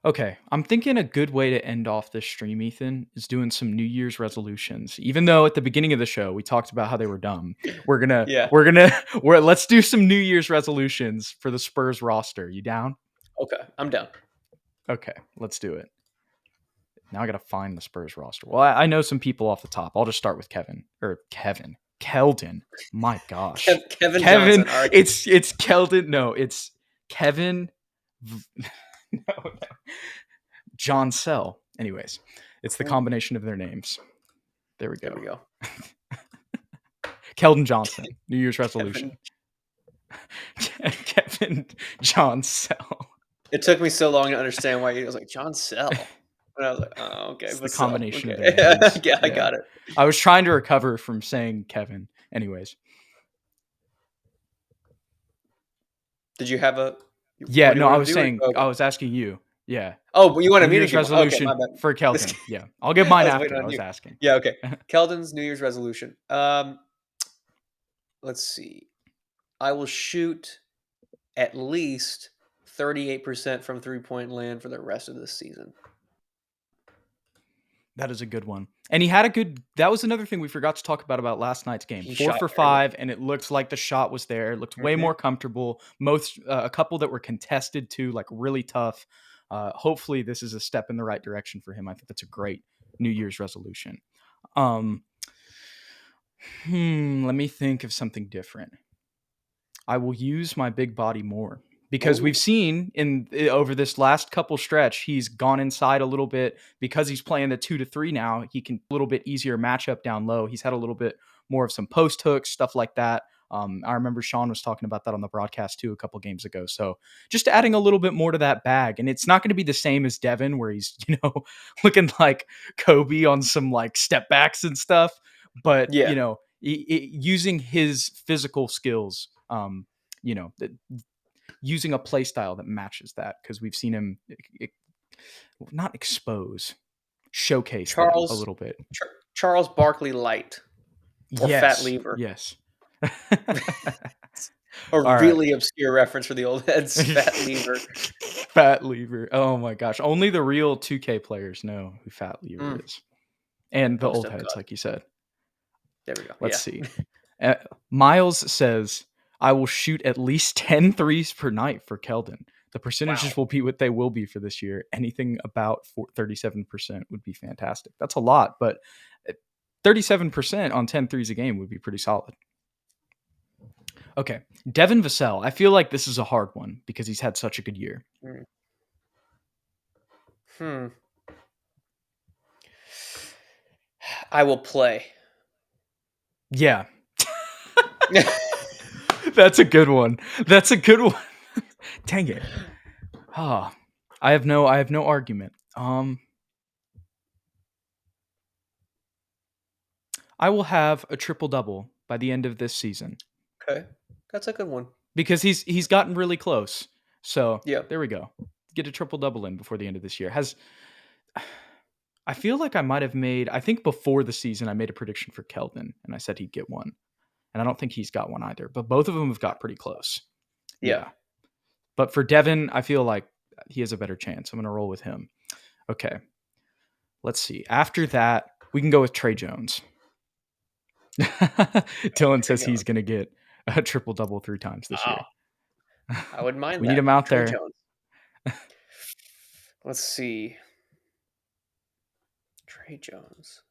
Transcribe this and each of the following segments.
Okay, I'm thinking a good way to end off this stream, Ethan, is doing some New Year's resolutions. Even though at the beginning of the show we talked about how they were dumb, we're gonna Yeah. we're gonna we're let's do some New Year's resolutions for the Spurs roster. You down? Okay, I'm down. Okay, let's do it. Now I gotta find the Spurs roster. Well, I know some people off the top. I'll just start with Keldon. My gosh, Kevin Kevin. Johnson. All right. It's Keldon. No, it's Kevin. No. John Sell. Anyways, it's the combination of their names. There we go. There we go. Keldon Johnson, New Year's resolution. Kevin John Sell. It took me so long to understand why he was like John Sell. And I was like, oh, okay. It's the But combination okay. of their names. Yeah, I got it. I was trying to recover from saying Kevin. Anyways. Did you have a? Yeah, no, I was saying, I was asking you. Yeah. Oh, but you wanted New me to Year's give resolution okay, my bad. for Keldon. Yeah, I'll give mine after. I was asking. Yeah, okay. Keldon's New Year's resolution. Let's see. I will shoot at least 38% from 3-point land for the rest of this season. That is a good one. And he had a good, that was another thing we forgot to talk about last night's game. He 4 shot for very 5, and it looked like the shot was there. It looked way more comfortable. A couple that were contested too, like really tough. Hopefully this is a step in the right direction for him. I think that's a great New Year's resolution. Let me think of something different. I will use my big body more. Because we've seen over this last couple stretch, he's gone inside a little bit because he's playing the 2 to 3 now. He can a little bit easier matchup down low. He's had a little bit more of some post hooks, stuff like that. I remember Sean was talking about that on the broadcast too a couple games ago. So just adding a little bit more to that bag, and it's not going to be the same as Devin, where he's looking like Kobe on some like step backs and stuff. But using his physical skills, using a play style that matches that, because we've seen him not showcase that a little bit. Charles Barkley Light or Fat Lever. Yes. Really obscure reference for the old heads. Fat Lever. Fat Lever. Oh my gosh. Only the real 2K players know who Fat Lever is. And the old heads, like you said. There we go. Let's see. Miles says, I will shoot at least 10 threes per night for Keldon. The percentages will be what they will be for this year. Anything about 37% would be fantastic. That's a lot, but 37% on 10 threes a game would be pretty solid. Okay. Devin Vassell. I feel like this is a hard one because he's had such a good year. I will play. Yeah. That's a good one. Dang it. I have no argument. I will have a triple-double by the end of this season. Okay. That's a good one. Because he's gotten really close. So, there we go. Get a triple-double in before the end of this year. I feel like I might have I think before the season I made a prediction for Keldon and I said he'd get one. And I don't think he's got one either, but both of them have got pretty close. Yeah. But for Devin, I feel like he has a better chance. I'm going to roll with him. Okay. Let's see. After that, we can go with Trey Jones. Dylan says he's going to get a triple-double 3 times this year. I wouldn't mind we that. Need him out Trey there. Jones. Let's see. Trey Jones.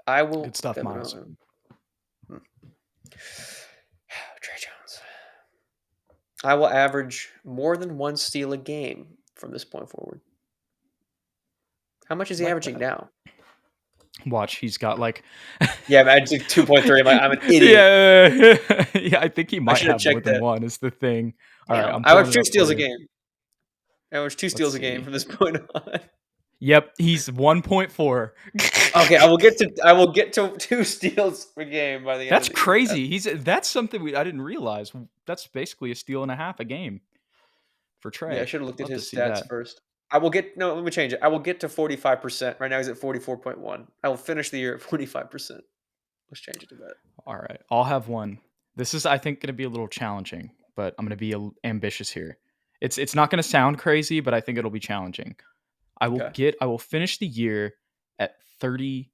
I will. Good stuff, Miles. Trey Jones. I will average more than 1 steal a game from this point forward. How much is he averaging now? Watch, he's got like... Yeah, I did 2.3. I'm an idiot. Yeah, I think he might have more than one is the thing. All right, I average 2 steals a game. I average 2 steals a game from this point on. Yep, he's 1.4. Okay, I will get to 2 steals per game by the end. That's crazy. That's something I didn't realize. That's basically a steal and a half a game for Trey. Yeah, I should have looked at his stats first. Let me change it. I will get to 45%. Right now he's at 44.1. I will finish the year at 45%. Let's change it to that. All right, I'll have one. This is, I think, going to be a little challenging, but I'm going to be ambitious here. It's not going to sound crazy, but I think it'll be challenging. Okay. I will finish the year at 30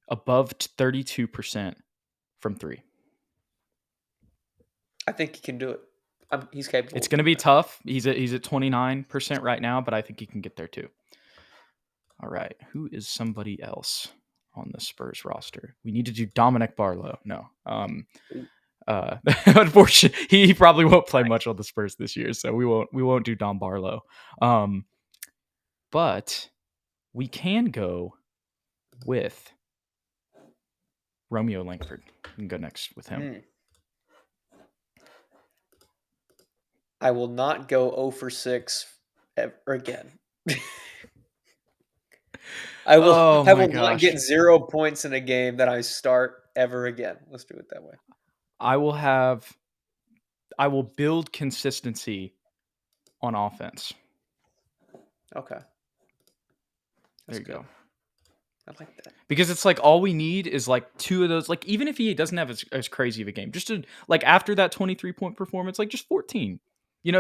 above 32% from 3. I think he can do it. He's capable It's of going to doing be that. tough. He's at 29% right now, but I think he can get there too. All right. Who is somebody else on the Spurs roster? We need to do Dominic Barlow. No. Ooh, Unfortunately, he probably won't play much on the Spurs this year, so we won't do Dom Barlow. But we can go with Romeo Langford. We can go next with him. hmm. I will not go 0 for 6 ever again. Oh I my will not gosh. get 0 points in a game that I start ever again. Let's do it that way. I will build consistency on offense. Okay. There That's you good. go. I like that. Because it's like all we need is like 2 of those. Like even if he doesn't have as crazy of a game, just to like after that 23-point performance, like just 14,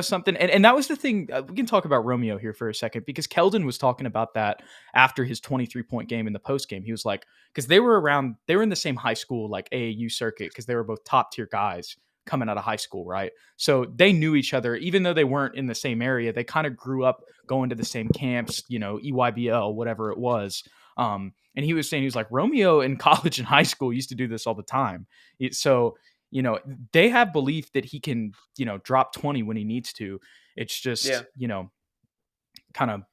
something. And that was the thing. We can talk about Romeo here for a second because Keldon was talking about that after his 23-point game in the post game. He was like, because they were in the same high school like AAU circuit because they were both top tier guys coming out of high school, right? So they knew each other, even though they weren't in the same area. They kind of grew up going to the same camps, EYBL, whatever it was. And he was saying, he was like, Romeo in college and high school used to do this all the time. So, they have belief that he can, drop 20 when he needs to. It's Yeah. just, kind of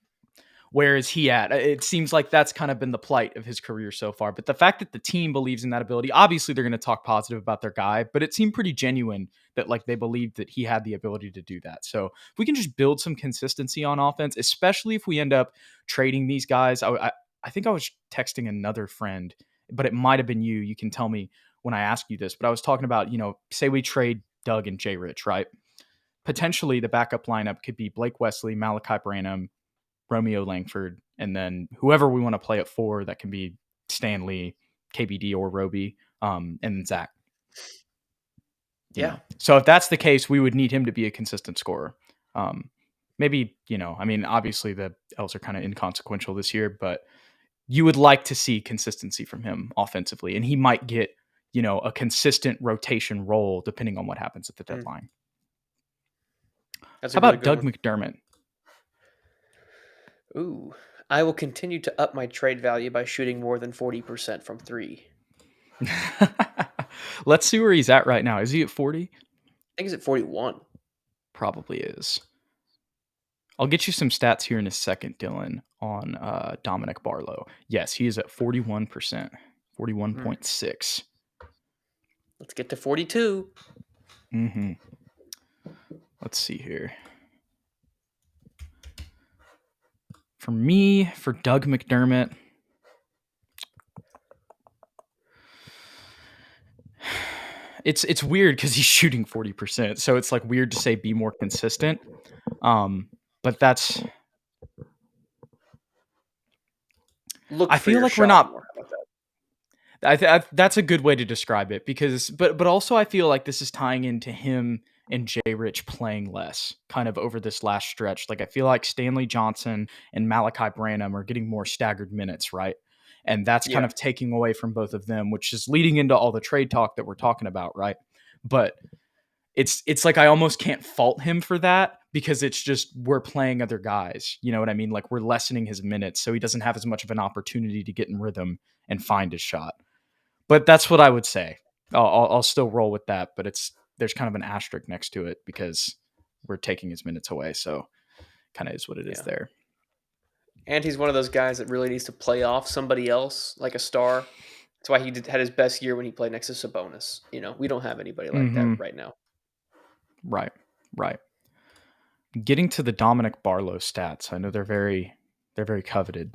where is he at? It seems like that's kind of been the plight of his career so far. But the fact that the team believes in that ability, obviously they're going to talk positive about their guy, but it seemed pretty genuine that like they believed that he had the ability to do that. So if we can just build some consistency on offense, especially if we end up trading these guys, I think I was texting another friend, but it might have been you. You can tell me when I ask you this, but I was talking about, say we trade Doug and Jay Rich, right? Potentially the backup lineup could be Blake Wesley, Malachi Branham, Romeo Langford, and then whoever we want to play at 4, that can be Stanley, KBD, or Roby, and then Zach. Yeah. So if that's the case, we would need him to be a consistent scorer. Maybe, obviously the L's are kind of inconsequential this year, but you would like to see consistency from him offensively, and he might get, a consistent rotation role depending on what happens at the Mm, deadline. that's How a really about good Doug one. McDermott? Ooh. I will continue to up my trade value by shooting more than 40% from 3. Let's see where he's at right now. Is he at 40? I think he's at 41. Probably is. I'll get you some stats here in a second, Dylan, on Dominic Barlow. Yes, he is at 41%, Mm. 41.6. Let's get to 42. Mm-hmm. Let's see here. For me, for Doug McDermott, it's weird because he's shooting 40%. So it's like weird to say be more consistent. But Look I for feel your like we're shot not. more. How about that? That's a good way to describe it because, but also I feel like this is tying into him and Jay Rich playing less kind of over this last stretch. Like I feel like Stanley Johnson and Malachi Branham are getting more staggered minutes, right? And that's kind Yeah. of taking away from both of them, which is leading into all the trade talk that we're talking about, right? But it's like I almost can't fault him for that because it's just we're playing other guys. You know what I mean? Like we're lessening his minutes so he doesn't have as much of an opportunity to get in rhythm and find his shot. But that's what I would say. I'll still roll with that, but there's kind of an asterisk next to it because we're taking his minutes away. So kind of is what it is Yeah. there. And he's one of those guys that really needs to play off somebody else, like a star. That's why had his best year when he played next to Sabonis. We don't have anybody like that Mm-hmm. right now. Right. Right. Getting to the Dominic Barlow stats, I know they're very coveted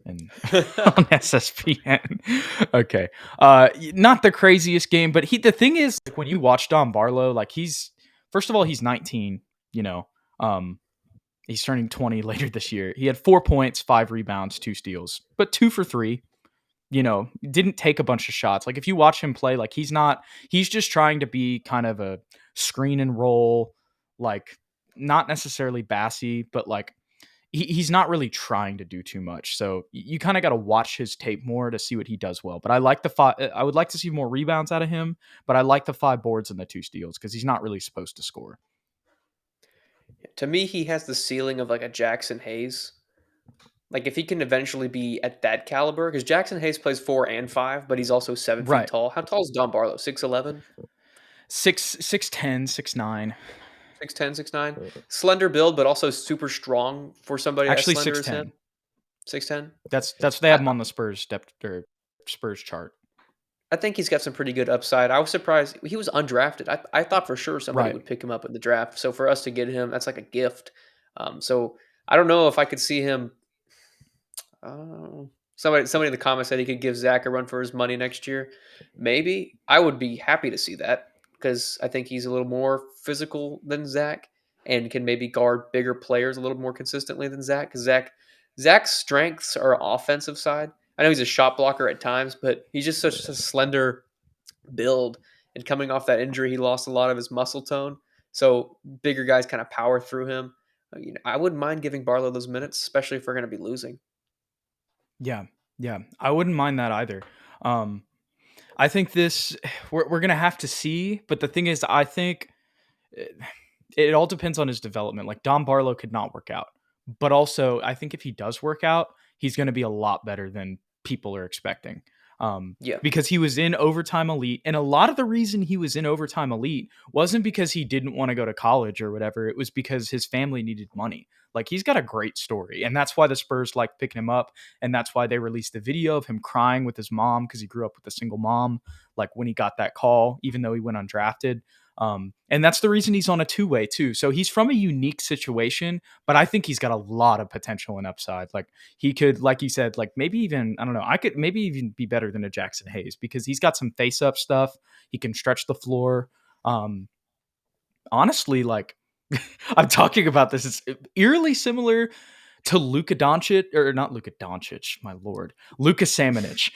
and on SSPN. Okay. Not the craziest game, but the thing is like when you watch Dom Barlow, like he's first of all, he's 19, you know. Um he's turning 20 later this year. He had 4 points, 5 rebounds, 2 steals, but 2 for 3. Didn't take a bunch of shots. Like if you watch him play, like he's just trying to be kind of a screen and roll, like not necessarily bassy, but like he's not really trying to do too much. So you kind of got to watch his tape more to see what he does well. But I like the five. I would like to see more rebounds out of him. But I like the 5 boards and the 2 steals because he's not really supposed to score. To me, he has the ceiling of like a Jackson Hayes. Like if he can eventually be at that caliber, because Jackson Hayes plays 4 and 5, but he's also 7 feet Right. tall. How tall is Don Barlow? 6'11", 6'10", 6'9". 6'10", 6'9". Slender build, but also super strong for somebody as Actually slender six as him. ten. 6'10". That's they have him on the Spurs depth or Spurs chart. I think he's got some pretty good upside. I was surprised he was undrafted. I thought for sure somebody Right. would pick him up in the draft. So for us to get him, that's like a gift. So I don't know if I could see him. Somebody in the comments said he could give Zach a run for his money next year. Maybe I would be happy to see that because I think he's a little more physical than Zach and can maybe guard bigger players a little more consistently than Zach. Because Zach's strengths are offensive side. I know he's a shot blocker at times, but he's just such a slender build. And coming off that injury, he lost a lot of his muscle tone. So bigger guys kind of power through him. I wouldn't mind giving Barlow those minutes, especially if we're going to be losing. Yeah. Yeah. I wouldn't mind that either. Um, I think this we're gonna have to see, but the thing is, I think it, it all depends on his development. Like Don Barlow could not work out, but also I think if he does work out, he's going to be a lot better than people are expecting. Yeah. Because he was in overtime elite, and a lot of the reason he was in overtime elite wasn't because he didn't want to go to college or whatever. It was because his family needed money. Like he's got a great story, and that's why the Spurs like picking him up, and that's why they released the video of him crying with his mom because he grew up with a single mom. Like when he got that call, even though he went undrafted, and that's the reason he's on a 2-way too. So he's from a unique situation, but I think he's got a lot of potential and upside. Like he could, like you said, like maybe even, I don't know, I could maybe even be better than a Jackson Hayes because he's got some face up stuff. He can stretch the floor. Um, Honestly, like I'm talking about this, it's eerily similar to Luka Doncic, or not Luka Doncic, my lord, Luka Samanic.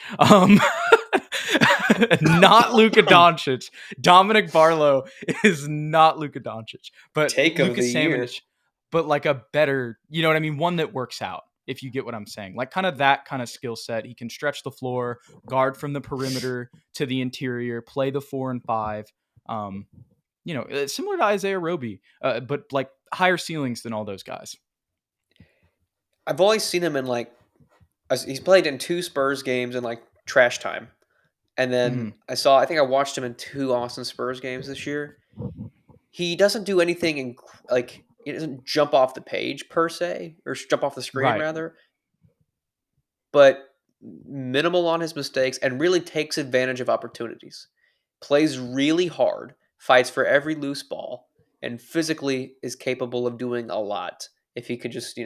Not Luka Doncic. Dominic Barlow is not Luka Doncic, but Take of Luka the year. Samanic, but like a better, you know what I mean? One that works out, if you get what I'm saying. Like kind of that kind of skill set. He can stretch the floor, guard from the perimeter to the interior, play the 4 and 5. Um, similar to Isaiah Roby, but like higher ceilings than all those guys. I've always seen him in like he's played in 2 Spurs games in like trash time. And then Hmm. I think I watched him in 2 Austin Spurs games this year. He doesn't do anything like he doesn't jump off the page per se or jump off the screen Right. rather, but minimal on his mistakes and really takes advantage of opportunities. Plays really hard, fights for every loose ball, and physically is capable of doing a lot if he could just,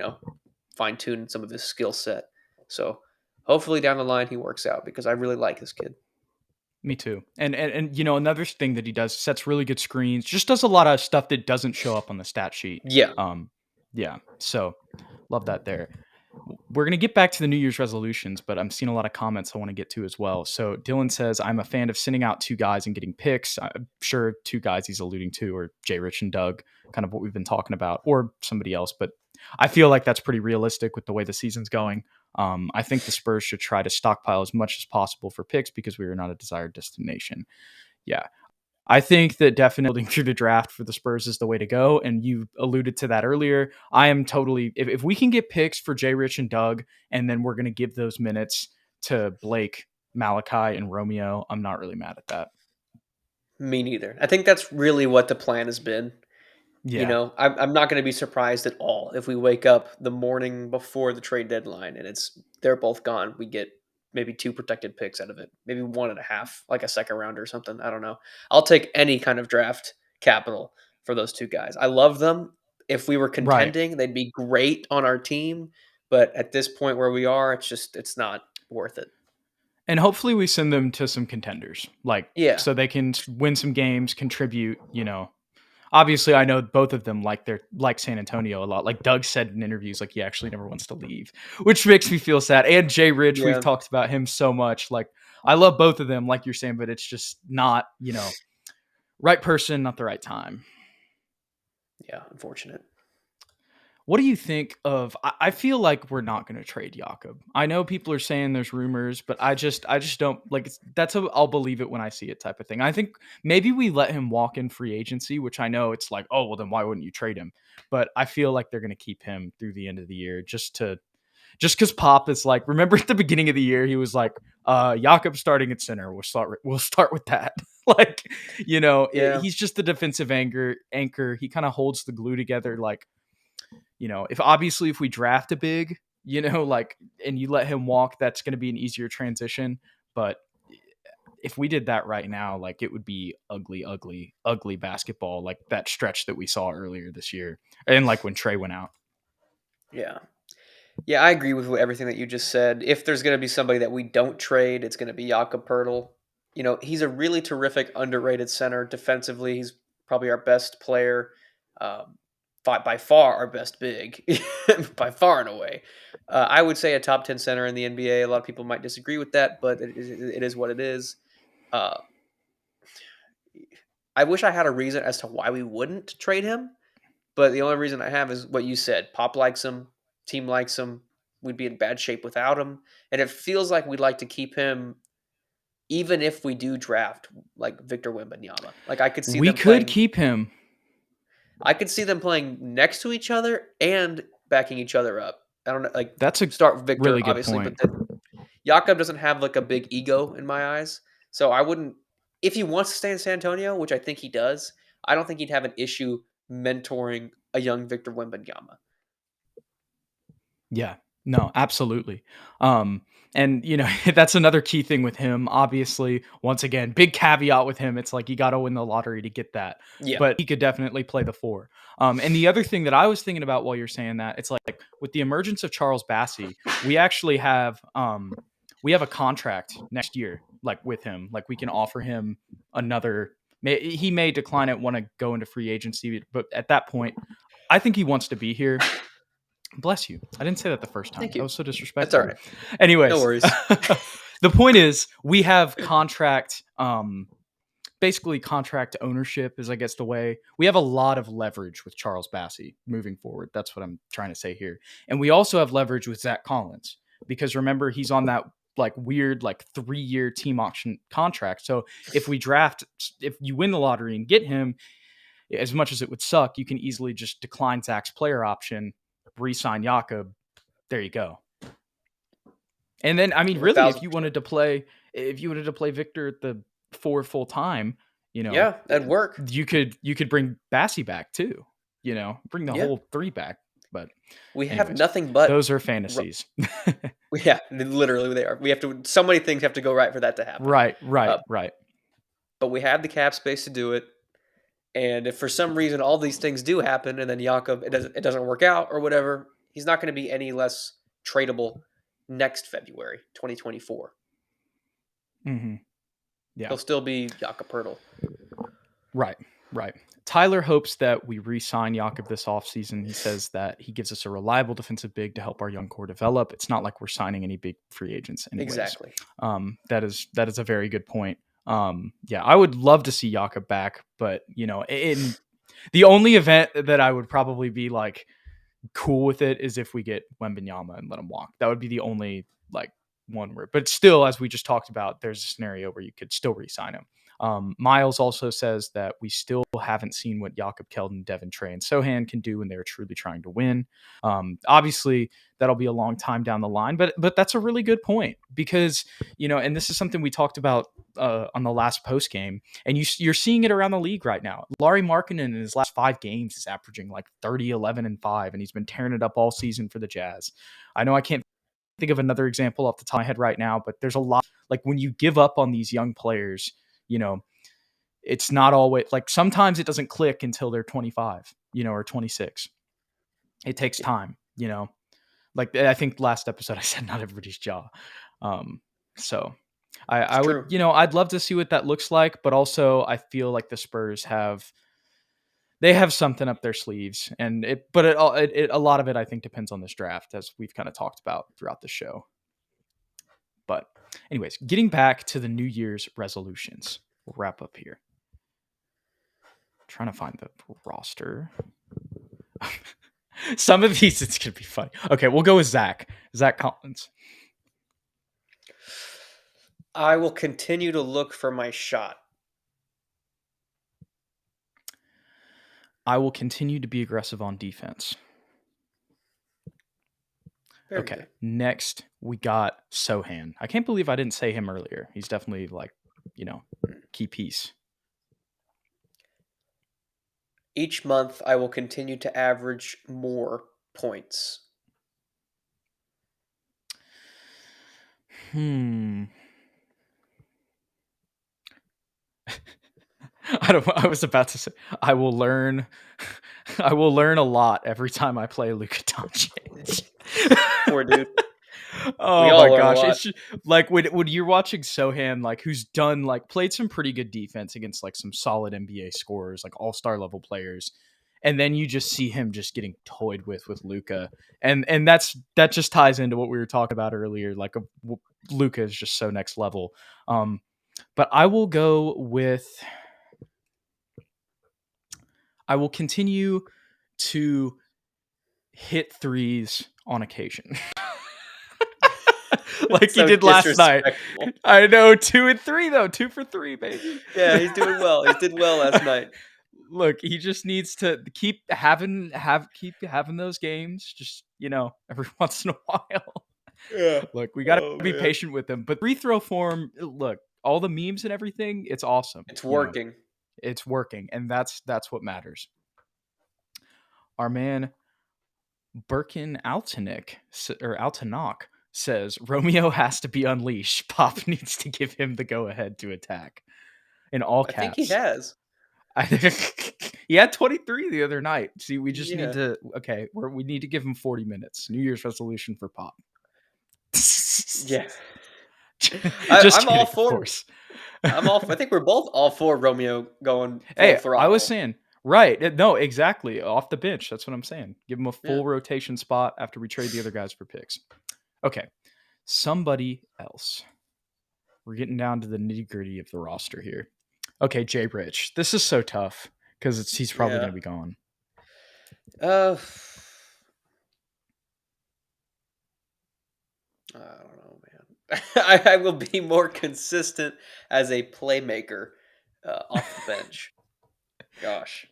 fine tune some of his skill set. So hopefully down the line he works out because I really like this kid. Me too. And another thing that he does, sets really good screens, just does a lot of stuff that doesn't show up on the stat sheet. Yeah. Yeah. So love that there. We're gonna get back to the New Year's resolutions, but I'm seeing a lot of comments I want to get to as well. So Dylan says, I'm a fan of sending out 2 guys and getting picks. I'm sure 2 guys he's alluding to are Jay Rich and Doug, kind of what we've been talking about, or somebody else, but I feel like that's pretty realistic with the way the season's going. I think the Spurs should try to stockpile as much as possible for picks because we are not a desired destination. Yeah. I think that definitely building through the draft for the Spurs is the way to go. And you alluded to that earlier. I am totally, if we can get picks for Jay Rich and Doug, and then we're going to give those minutes to Blake, Malachi, and Romeo, I'm not really mad at that. Me neither. I think that's really what the plan has been. Yeah. I'm not going to be surprised at all if we wake up the morning before the trade deadline and they're both gone. We get maybe 2 protected picks out of it, maybe 1.5, like a second round or something. I don't know. I'll take any kind of draft capital for those 2 guys. I love them. If we were Right. contending, they'd be great on our team. But at this point where we are, it's not worth it. And hopefully we send them to some contenders, like, Yeah. so they can win some games, contribute. Obviously I know both of them like San Antonio a lot. Like Doug said in interviews, like he actually never wants to leave, which makes me feel sad. And Jay Rich, we've Yeah. talked about him so much. Like I love both of them, like you're saying, but it's just not, right person, not the right time. Yeah, unfortunate. What do you think of? I feel like we're not going to trade Jakob. I know people are saying there's rumors, but I just don't like. That's a I'll believe it when I see it type of thing. I think maybe we let him walk in free agency, which I know it's like, oh well, then why wouldn't you trade him? But I feel like they're going to keep him through the end of the year, just because Pop is like. Remember at the beginning of the year, he was like, Jakob starting at center. We'll start with that. Like, Yeah. he's just the defensive anchor. He kind of holds the glue together. Like, if we draft a big, like, and you let him walk, that's going to be an easier transition. But if we did that right now, like, it would be ugly, ugly, ugly basketball, like that stretch that we saw earlier this year, and like when Trey went out. Yeah. Yeah, I agree with everything that you just said. If there's going to be somebody that we don't trade, it's going to be Jakob Poeltl. He's a really terrific, underrated center defensively. He's probably our best player, um, by far our best big, by far and away. I would say a top 10 center in the NBA. A lot of people might disagree with that, but it is what it is. Uh, I wish I had a reason as to why we wouldn't trade him. But the only reason I have is what you said. Pop likes him, team likes him. We'd be in bad shape without him, and it feels like we'd like to keep him, even if we do draft like Victor Wembanyama. Like I could see We them could playing. keep him. I could see them playing next to each other and backing each other up. I don't know, like That's a start with Victor, really good obviously, but point. then Jakob doesn't have like a big ego in my eyes, so I wouldn't. If he wants to stay in San Antonio, which I think he does, I don't think he'd have an issue mentoring a young Victor Wembanyama. Yeah. No, absolutely. And that's another key thing with him. Obviously, once again, big caveat with him. It's like you got to win the lottery to get that. Yeah. But he could definitely play the four. And the other thing that I was thinking about while you're saying that, it's like with the emergence of Charles Bassey, we have a contract next year, like with him. Like we can offer him another. He may decline it, want to go into free agency, but at that point, I think he wants to be here. Bless you. I didn't say that the first time. Thank That you. was so That's all disrespectful. right. No Anyways, worries. the point is we have basically contract ownership is, I guess, the way. We have a lot of leverage with Charles Bassey moving forward. That's what I'm trying to say here. And we also have leverage with Zach Collins because remember he's on that like weird like 3-year team auction contract. So if you win the lottery and get him, as much as it would suck, you can easily just decline Zach's player option, re-sign Jakob. There you go. And then, I mean, really, if you 1000%. wanted to play, if you wanted to play Victor at the 4 full time, Yeah, that'd work. you could bring Bassey back too. Bring the Yeah. whole 3 back. But, We have anyways, nothing but those are ru fantasies. yeah, literally they are. We have to so many things have to go right for that to happen. Right, right, Uh, right. but we have the cap space to do it, and if for some reason all these things do happen and then Jakob it doesn't work out or whatever, he's not gonna be any less tradable next February, 2024. Hmm. Yeah. He'll still be Jakob Poeltl. Right, right. Tyler hopes that we re-sign Jakob this offseason. He says that he gives us a reliable defensive big to help our young core develop. It's not like we're signing any big free agents anyways. Exactly. That is a very good point. Yeah, I would love to see Jakob back, but in the only event that I would probably be like cool with it is if we get Wembanyama and let him walk. That would be the only like one word. But still, as we just talked about, there's a scenario where you could still re-sign him. Miles also says that we still haven't seen what Jakob Keldon, Devin Trey, and Sohan can do when they're truly trying to win. Obviously, that'll be a long time down the line, but that's a really good point because and this is something we talked about on the last post game, and you're seeing it around the league right now. Larry Markkinen in his last 5 games is averaging like 30, 11, and 5, and he's been tearing it up all season for the Jazz. I know I can't think of another example off the top of my head right now, but there's a lot like when you give up on these young players, you know, it's not always like sometimes it doesn't click until they're 25, or 26. It takes time, Like I think last episode I said not everybody's jaw. So It's I would, true. I'd love to see what that looks like, but also I feel like the Spurs have something up their sleeves, and a lot of it I think depends on this draft, as we've kind of talked about throughout the show. But anyways, getting back to the New Year's resolutions, we'll wrap up here. Trying to find the roster. Some of these, it's gonna be funny. Okay, we'll go with Zach. Zach Collins. I will continue to look for my shot. I will continue to be aggressive on defense. Very Okay, good. next we got Sohan. I can't believe I didn't say him earlier. He's definitely key piece. Each month, I will continue to average more points. Hmm. I was about to say I will learn I will learn a lot every time I play Luka Doncic. Poor dude. We Oh all my learn a gosh, lot. it's like when you're watching Sohan, like who's done like played some pretty good defense against like some solid NBA scorers, like all-star level players, and then you just see him just getting toyed with Luka, and that just ties into what we were talking about earlier. Like Luka is just so next level. But I will continue to hit threes on occasion. Like he So did last night. disrespectful. I know 2 and 3 though, 2 for 3, baby. Yeah, he's doing well. He did well last night. Look, he just needs to keep having those games, just every once in a while. Yeah. Look, we gotta Oh be man. patient with him. But free throw form, look, all the memes and everything, it's awesome. It's working. It's working, and that's what matters. Our man Birkin Altanok says Romeo has to be unleashed. Pop needs to give him the go ahead to attack. In all I think he caps. has. He had 23 the other night. See, we just need Yeah. to we need to give him 40 minutes. New Year's resolution for Pop. Yeah. Just I'm all kidding, of for. course. I think we're both all for Romeo going full Hey, I was throttle. saying, right. No, exactly. Off the bench. That's what I'm saying. Give him a Yeah. full rotation spot after we trade the other guys for picks. Okay. Somebody else. We're getting down to the nitty gritty of the roster here. Okay, Jay Rich. This is so tough because he's probably Yeah. going to be gone. Uh, I don't know, man. I will be more consistent as a playmaker off the bench. Gosh.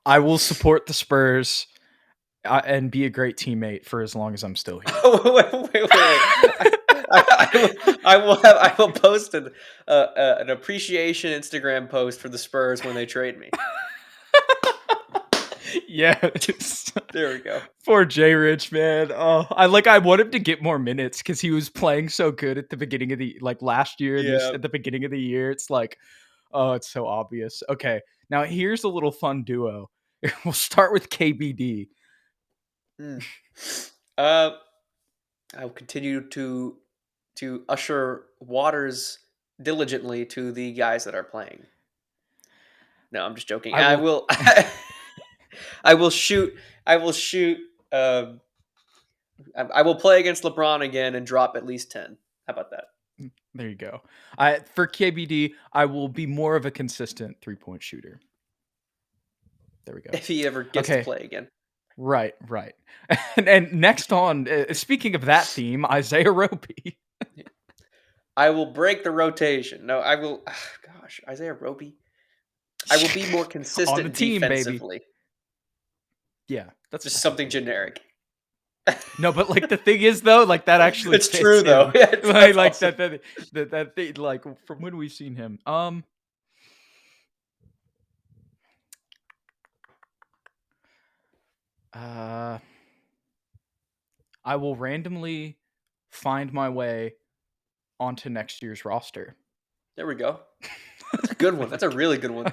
I will support the Spurs and be a great teammate for as long as I'm still here. Wait. I will post an appreciation Instagram post for the Spurs when they trade me. Yes. There we go. Poor Jay Rich, man. Oh, I want him to get more minutes because he was playing so good at the beginning of the last year and this Yeah. at the beginning of the year. It's like, oh, it's so obvious. Okay. Now here's a little fun duo. We'll start with KBD. Hmm. Uh, I will continue to usher waters diligently to the guys that are playing. No, I'm just joking. I I will will. I will shoot. I will shoot. Um, I will play against LeBron again and drop at least 10. How about that? there you go. For KBD, I will be more of a consistent 3-point shooter. There we go. If he ever gets to Okay. play again. Right. And next on, speaking of that theme, Isaiah Roby. I will break the rotation. No, I will. Gosh, Isaiah Roby. I will be more On the consistent team, baby. defensively. Yeah, that's Just fine. something generic. No, but like the thing is though, like that actually It's true fits though. him. Yeah, Like that's like awesome. that thing, like from when we've seen him. Uh I will randomly find my way onto next year's roster. There we go. That's a good one. That's a really good one.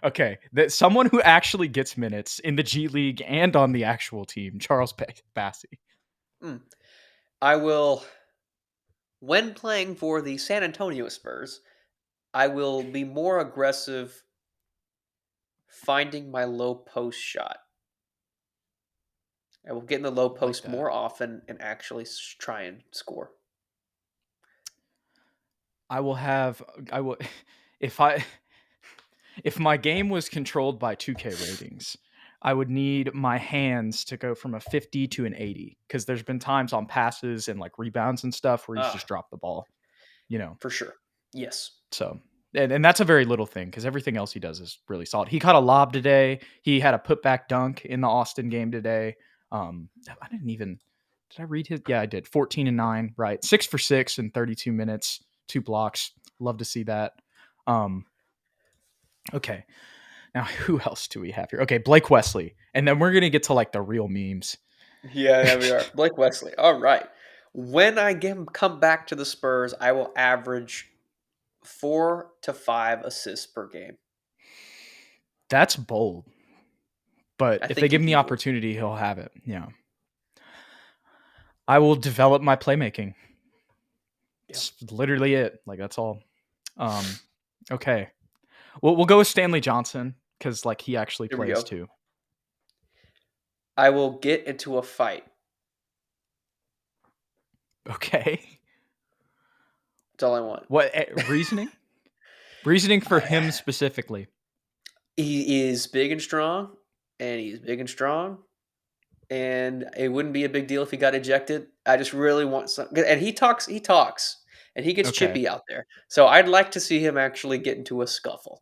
Okay, that someone who actually gets minutes in the G League and on the actual team, Charles Bassey. Mm. I will, when playing for the San Antonio Spurs, I will be more aggressive finding my low post shot. I will get in the low I like post that. more often and actually try and score. I will have I will if I if my game was controlled by 2K ratings, I would need my hands to go from a 50 to an 80 because there's been times on passes and like rebounds and stuff where he's Ah, just dropped the ball, you know. for sure. Yes. So, and that's a very little thing because everything else he does is really solid. He caught a lob today. He had a putback dunk in the Austin game today. I didn't even did I read his? Yeah, I did. 14 and 9, right? 6 for 6 in 32 minutes, 2 blocks. Love to see that. Um, okay, now who else do we have here? Okay, Blake Wesley, and then we're gonna get to like the real memes. Yeah, there we are. Blake Wesley. All right. When I come back to the Spurs, I will average 4 to 5 assists per game. That's bold, but I if they think he give him the can do it. opportunity, he'll have it. Yeah, I will develop my playmaking. Yeah. It's literally it. Like that's all. Um, okay. We'll go with Stanley Johnson because like he actually Here we plays go. too. I will get into a fight. Okay. That's all I want. What reasoning? Reasoning for him specifically. He is big and strong, and he's big and strong, and it wouldn't be a big deal if he got ejected. I just really want some, and he talks, and he gets Okay. chippy out there. So I'd like to see him actually get into a scuffle.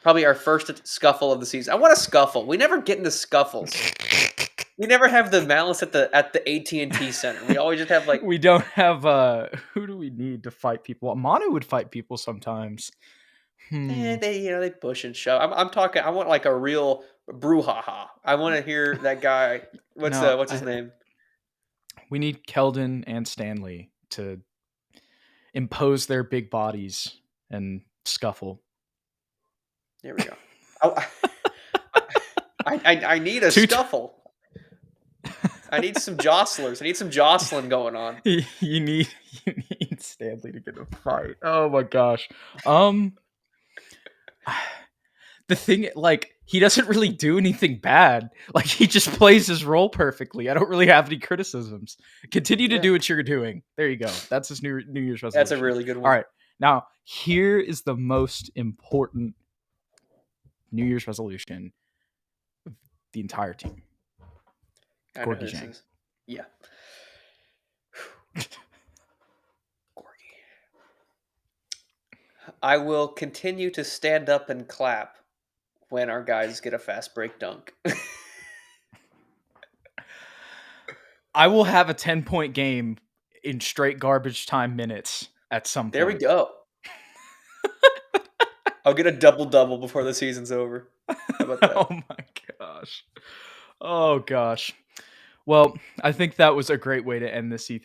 Probably our first scuffle of the season. I want a scuffle. We never get into scuffles. We never have the malice at the AT&T Center. We always just have like, We don't have who do we need to fight people? Manu would fight people sometimes. Hmm. they push and shove. I'm talking. I want like a real brouhaha. I want to hear that guy. No, What's his name? we need Keldon and Stanley to impose their big bodies and scuffle. There we go. I, I need a Two scuffle. I need some jostlers. I need some jostling going on. you need you need Stanley to get a fight. Oh my gosh. Um the thing like he doesn't really do anything bad. Like he just plays his role perfectly. I don't really have any criticisms. Continue to Yeah, do what you're doing. There you go. That's his New Year's that's a resolution. really good All one. right. Now, here is the most important New Year's resolution of the entire team. I know who Gorgie this Jang. is. Yeah, Gorgie. I will continue to stand up and clap when our guys get a fast break dunk. I will have a 10-point game in straight garbage time minutes at some There we point. go. I'll get a double double before the season's over. How about that? Oh my gosh. Oh gosh. Well, I think that was a great way to end this